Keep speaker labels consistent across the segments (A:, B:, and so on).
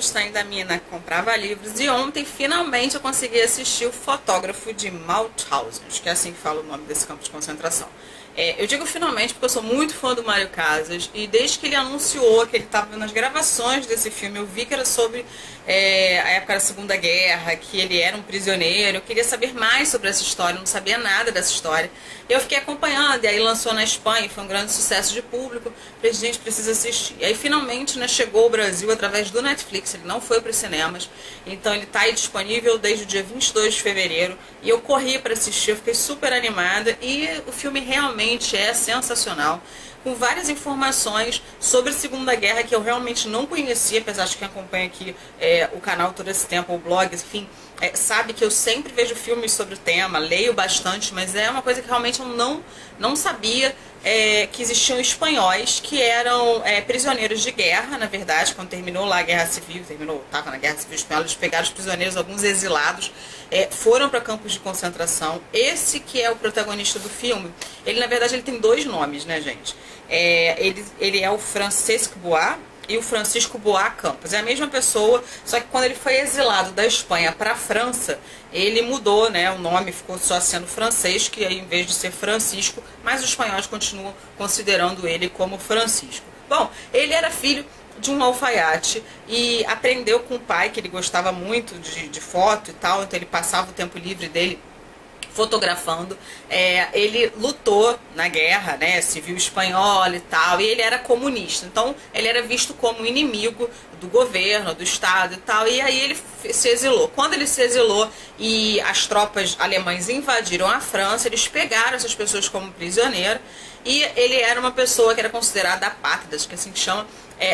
A: tempos ainda a mina comprava livros e ontem finalmente eu consegui assistir O Fotógrafo de Mauthausen, acho que é assim que fala o nome desse campo de concentração. Eu digo finalmente porque eu sou muito fã do Mário Casas e desde que ele anunciou que ele estava nas gravações desse filme, eu vi que era sobre a época da Segunda Guerra, que ele era um prisioneiro, eu queria saber mais sobre essa história, eu não sabia nada dessa história. Eu fiquei acompanhando, e aí lançou na Espanha, foi um grande sucesso de público, falei, gente, precisa assistir. E aí finalmente, né, chegou ao Brasil através do Netflix, ele não foi para os cinemas, então ele está aí disponível desde o dia 22 de fevereiro, e eu corri para assistir, eu fiquei super animada, e o filme realmente é sensacional, com várias informações sobre a Segunda Guerra que eu realmente não conhecia, apesar de quem acompanha aqui o canal todo esse tempo, o blog, enfim, sabe que eu sempre vejo filmes sobre o tema, leio bastante, mas é uma coisa que realmente eu não sabia, que existiam espanhóis que eram prisioneiros de guerra, na verdade, quando terminou lá a Guerra Civil, estava na Guerra Civil Espanhola, eles pegaram os prisioneiros, alguns exilados, foram para campos de concentração. Esse que é o protagonista do filme, ele na verdade ele tem dois nomes, né, gente? Ele é o Francesc Boix e o Francisco Boix Campos. É a mesma pessoa, só que quando ele foi exilado da Espanha para a França, ele mudou, né, o nome, ficou só sendo Francesco, e aí em vez de ser Francisco, mas os espanhóis continuam considerando ele como Francisco. Bom, ele era filho de um alfaiate e aprendeu com o pai, que ele gostava muito de foto e tal, então ele passava o tempo livre dele fotografando. Ele lutou na guerra, né, civil espanhola e tal, e ele era comunista, então ele era visto como inimigo do governo, do Estado e tal, e aí ele se exilou. Quando ele se exilou e as tropas alemãs invadiram a França, eles pegaram essas pessoas como prisioneiro, e ele era uma pessoa que era considerada apátrida, que assim que chama,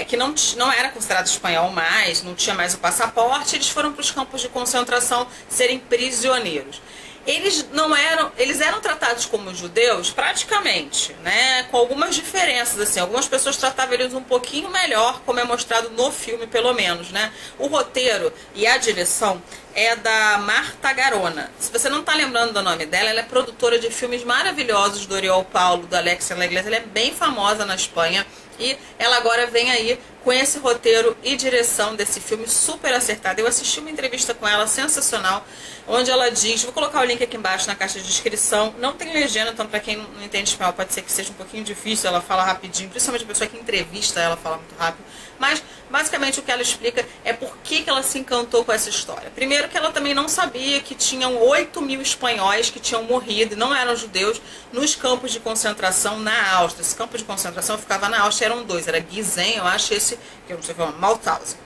A: que não era considerado espanhol mais, não tinha mais o passaporte, eles foram para os campos de concentração serem prisioneiros. Eles eram tratados como judeus praticamente, né, com algumas diferenças, assim, algumas pessoas tratavam eles um pouquinho melhor, como é mostrado no filme, pelo menos, né. O roteiro e a direção é da Marta Garona. Se você não está lembrando do nome dela, ela é produtora de filmes maravilhosos do Oriol Paulo, do Alexia Legles, ela é bem famosa na Espanha. E ela agora vem aí com esse roteiro e direção desse filme super acertado. Eu assisti uma entrevista com ela sensacional, onde ela diz, vou colocar o link aqui embaixo na caixa de descrição, não tem legenda, então para quem não entende espanhol pode ser que seja um pouquinho difícil, ela fala rapidinho, principalmente a pessoa que entrevista ela fala muito rápido, mas basicamente o que ela explica é por que ela se encantou com essa história. Primeiro que ela também não sabia que tinham 8.000 espanhóis que tinham morrido, não eram judeus, nos campos de concentração na Áustria. Esse campo de concentração ficava na Áustria, eram dois, era Gizem, eu acho, esse, que eu não sei falar, Mauthausen.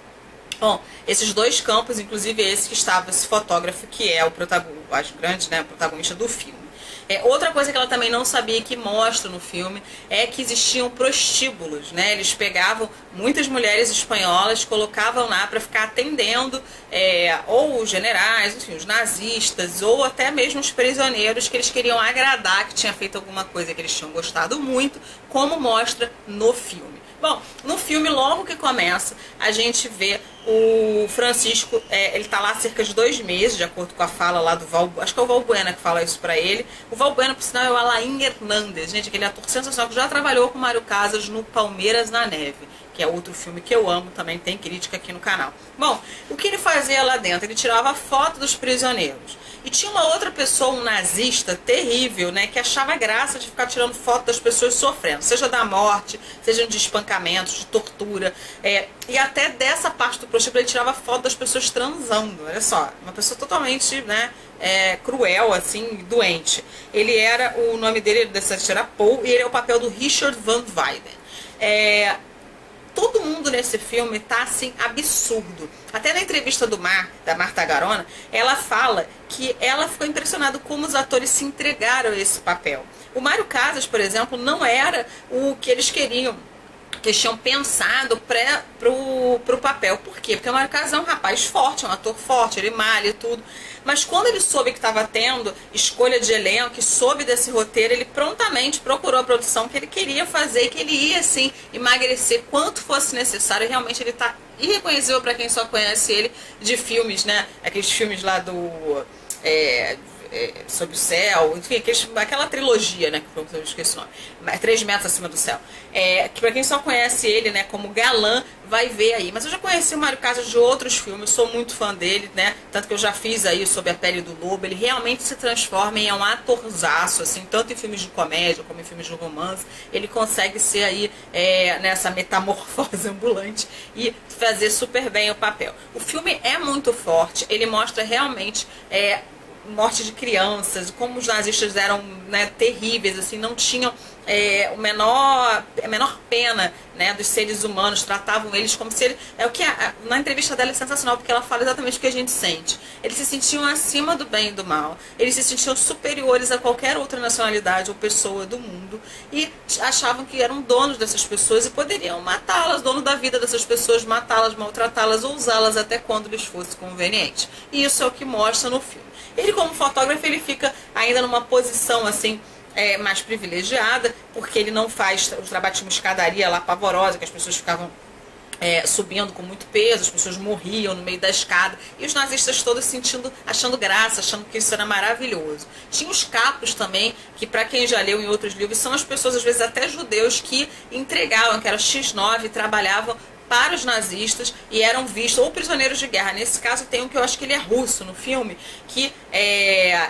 A: Bom, esses dois campos, inclusive esse que estava esse fotógrafo, que é o protagonista, acho grande, né, o protagonista do filme. Outra coisa que ela também não sabia, que mostra no filme, é que existiam prostíbulos, né? Eles pegavam muitas mulheres espanholas, colocavam lá para ficar atendendo ou os generais, enfim, os nazistas, ou até mesmo os prisioneiros que eles queriam agradar, que tinha feito alguma coisa que eles tinham gostado muito, como mostra no filme. Bom, no filme, logo que começa, a gente vê o Francisco, ele tá lá há cerca de 2 meses, de acordo com a fala lá do acho que é o Valbuena que fala isso pra ele. O Valbuena, por sinal, é o Alain Hernandes, gente, aquele ator sensacional que já trabalhou com o Mário Casas no Palmeiras na Neve, que é outro filme que eu amo, também tem crítica aqui no canal. Bom, o que ele fazia lá dentro? Ele tirava foto dos prisioneiros. E tinha uma outra pessoa, um nazista terrível, né, que achava graça de ficar tirando foto das pessoas sofrendo, seja da morte, seja de espancamentos, de tortura, e até dessa parte do prostíbulo ele tirava foto das pessoas transando. Olha só, uma pessoa totalmente, né, cruel, assim, doente. O nome dele era Paul, e ele é o papel do Richard Van Weyden. Todo mundo nesse filme tá assim, absurdo. Até na entrevista da Marta Garona, ela fala que ela ficou impressionada como os atores se entregaram a esse papel. O Mário Casas, por exemplo, não era o que eles queriam, que eles tinham pensado pro papel. Por quê? Porque o Mário Casas é um rapaz forte, é um ator forte, ele malha e tudo. Mas quando ele soube que estava tendo escolha de elenco, que soube desse roteiro, ele prontamente procurou a produção que ele queria fazer, que ele ia, assim, emagrecer quanto fosse necessário. Realmente ele está irreconhecível para quem só conhece ele de filmes, né? Aqueles filmes lá do... Sob o Céu, enfim, aquela trilogia, né, que eu esqueci o nome, 3 metros acima do céu. Que pra quem só conhece ele, né, como galã, vai ver aí. Mas eu já conheci o Mário Casas de outros filmes, sou muito fã dele, né, tanto que eu já fiz aí Sob a Pele do Lobo. Ele realmente se transforma em um atorzaço, assim, tanto em filmes de comédia como em filmes de romance. Ele consegue ser aí nessa metamorfose ambulante e fazer super bem o papel. O filme é muito forte, ele mostra realmente morte de crianças, como os nazistas eram, né, terríveis, assim, não tinham a menor pena, né, dos seres humanos, tratavam eles como se na entrevista dela é sensacional, porque ela fala exatamente o que a gente sente. Eles se sentiam acima do bem e do mal, eles se sentiam superiores a qualquer outra nacionalidade ou pessoa do mundo e achavam que eram donos dessas pessoas e poderiam matá-las, dono da vida dessas pessoas, matá-las, maltratá-las ou usá-las até quando lhes fosse conveniente. E isso é o que mostra no filme. Ele, como fotógrafo, ele fica ainda numa posição assim mais privilegiada, porque ele não faz o trabalho de uma escadaria lá pavorosa, que as pessoas ficavam subindo com muito peso, as pessoas morriam no meio da escada, e os nazistas todos achando graça, achando que isso era maravilhoso. Tinha os capos também, que para quem já leu em outros livros, são as pessoas, às vezes até judeus, que entregavam, que era X9, trabalhavam para os nazistas e eram vistos, ou prisioneiros de guerra. Nesse caso tem um que eu acho que ele é russo no filme, que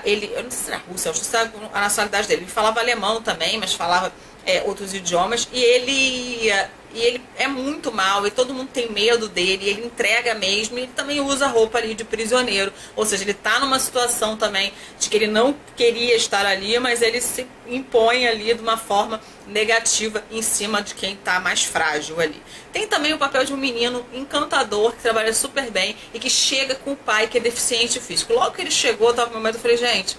A: eu não sei se era russo, eu não sei a nacionalidade dele, ele falava alemão também, mas falava outros idiomas, e ele é muito mal, e todo mundo tem medo dele, e ele entrega mesmo, e ele também usa a roupa ali de prisioneiro, ou seja, ele está numa situação também de que ele não queria estar ali, mas ele se impõe ali de uma forma negativa em cima de quem está mais frágil ali. Tem também o papel de um menino encantador, que trabalha super bem, e que chega com o pai que é deficiente físico. Logo que ele chegou, eu estava no momento, eu falei, gente,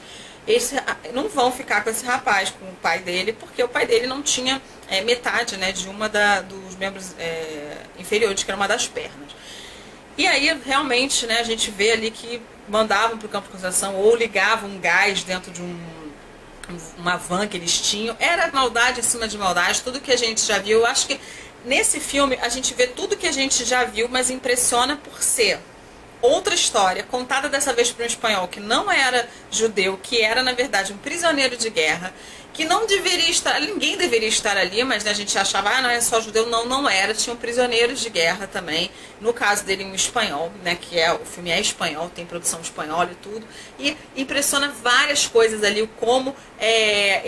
A: não vão ficar com esse rapaz, com o pai dele, porque o pai dele não tinha metade, né, de uma dos membros inferiores, que era uma das pernas. E aí, realmente, né, a gente vê ali que mandavam para o campo de concentração ou ligavam um gás dentro de uma van que eles tinham. Era maldade em cima de maldade, tudo que a gente já viu. Eu acho que nesse filme a gente vê tudo que a gente já viu, mas impressiona por ser outra história, contada dessa vez por um espanhol que não era judeu, que era, na verdade, um prisioneiro de guerra, que não deveria estar, ninguém deveria estar ali, mas, né, a gente achava, não é só judeu, não era, tinham prisioneiros de guerra também, no caso dele um espanhol, né, o filme é espanhol, tem produção espanhola e tudo, e impressiona várias coisas ali, como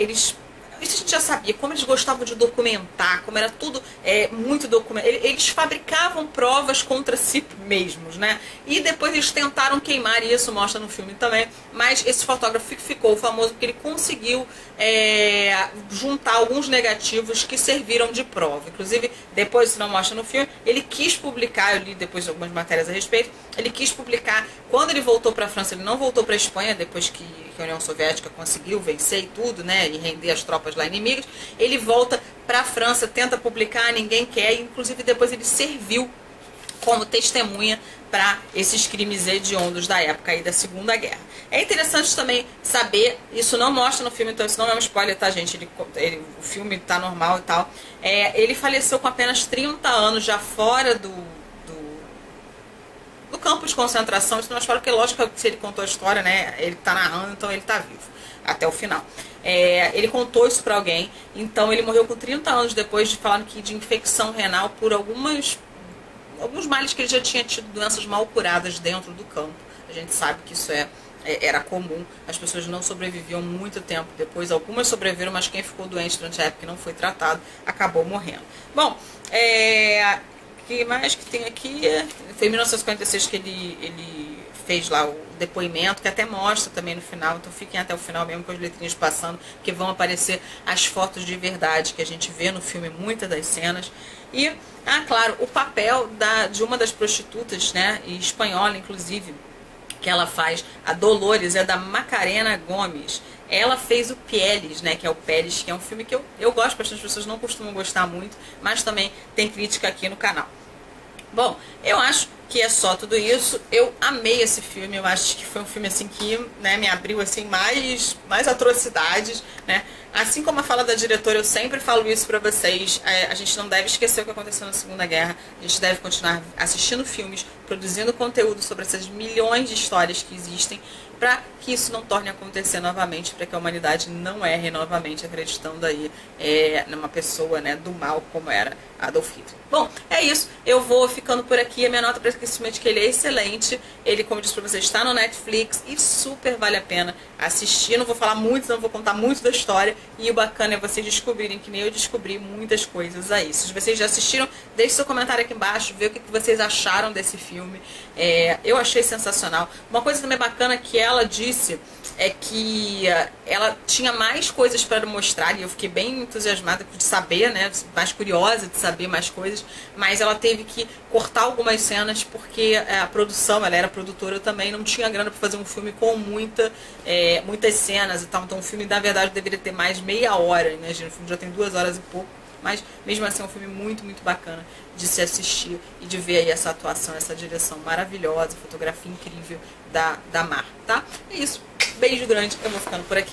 A: isso a gente já sabia, como eles gostavam de documentar, como era tudo muito documentado. Eles fabricavam provas contra si mesmos, né? E depois eles tentaram queimar, e isso mostra no filme também. Mas esse fotógrafo ficou famoso porque ele conseguiu juntar alguns negativos que serviram de prova. Inclusive, depois, isso não mostra no filme, ele quis publicar, eu li depois algumas matérias a respeito, ele quis publicar, quando ele voltou para a França, ele não voltou para a Espanha, depois que a União Soviética conseguiu vencer e tudo, né, e render as tropas lá inimigas, ele volta para a França, tenta publicar, ninguém quer, e inclusive depois ele serviu como testemunha para esses crimes hediondos da época aí da Segunda Guerra. É interessante também saber, isso não mostra no filme, então isso não é um spoiler, tá, gente? O filme tá normal e tal. Ele faleceu com apenas 30 anos, já fora do campo de concentração. Isso não é spoiler, porque lógico que se ele contou a história, né, ele tá narrando, então ele tá vivo até o final. Ele contou isso para alguém, então ele morreu com 30 anos depois de falar que de infecção renal por alguns males que ele já tinha tido, doenças mal curadas dentro do campo. A gente sabe que isso era comum, as pessoas não sobreviviam muito tempo depois, algumas sobreviveram, mas quem ficou doente durante a época e não foi tratado, acabou morrendo. Bom, o que mais que tem aqui? Foi em 1956 que ele fez lá o depoimento, que até mostra também no final, então fiquem até o final mesmo com as letrinhas passando, que vão aparecer as fotos de verdade que a gente vê no filme, muitas das cenas. E, claro, o papel de uma das prostitutas, né, e espanhola inclusive, que ela faz, a Dolores, é da Macarena Gomes. Ela fez o Pieles, né, que é o Pérez, que é um filme que eu gosto, bastante pessoas não costumam gostar muito, mas também tem crítica aqui no canal. Bom, eu acho que é só tudo isso. Eu amei esse filme, eu acho que foi um filme assim que, né, me abriu assim mais atrocidades, né? Assim como a fala da diretora, eu sempre falo isso pra vocês, a gente não deve esquecer o que aconteceu na Segunda Guerra, a gente deve continuar assistindo filmes, produzindo conteúdo sobre essas milhões de histórias que existem, para que isso não torne a acontecer novamente, para que a humanidade não erre novamente acreditando aí numa pessoa, né, do mal como era Adolf Hitler. Bom, é isso. Eu vou ficando por aqui. A minha nota para esse filme é que ele é excelente. Ele, como eu disse para vocês, está no Netflix e super vale a pena assistir. Não vou falar muito, não vou contar muito da história. E o bacana é vocês descobrirem, que nem eu descobri, muitas coisas aí. Se vocês já assistiram, deixe seu comentário aqui embaixo, ver o que vocês acharam desse filme. Eu achei sensacional. Uma coisa também bacana que ela disse é que ela tinha mais coisas para mostrar, e eu fiquei bem entusiasmada de saber, né, mais curiosa de saber mais coisas, mas ela teve que cortar algumas cenas porque a produção, ela era produtora também, não tinha grana para fazer um filme com muitas cenas e tal, então o filme na verdade deveria ter mais meia hora, imagina, o filme já tem 2 horas e pouco, mas mesmo assim é um filme muito, muito bacana de se assistir e de ver aí essa atuação, essa direção maravilhosa, fotografia incrível da Mar, tá? É isso. Beijo grande, eu vou ficando por aqui.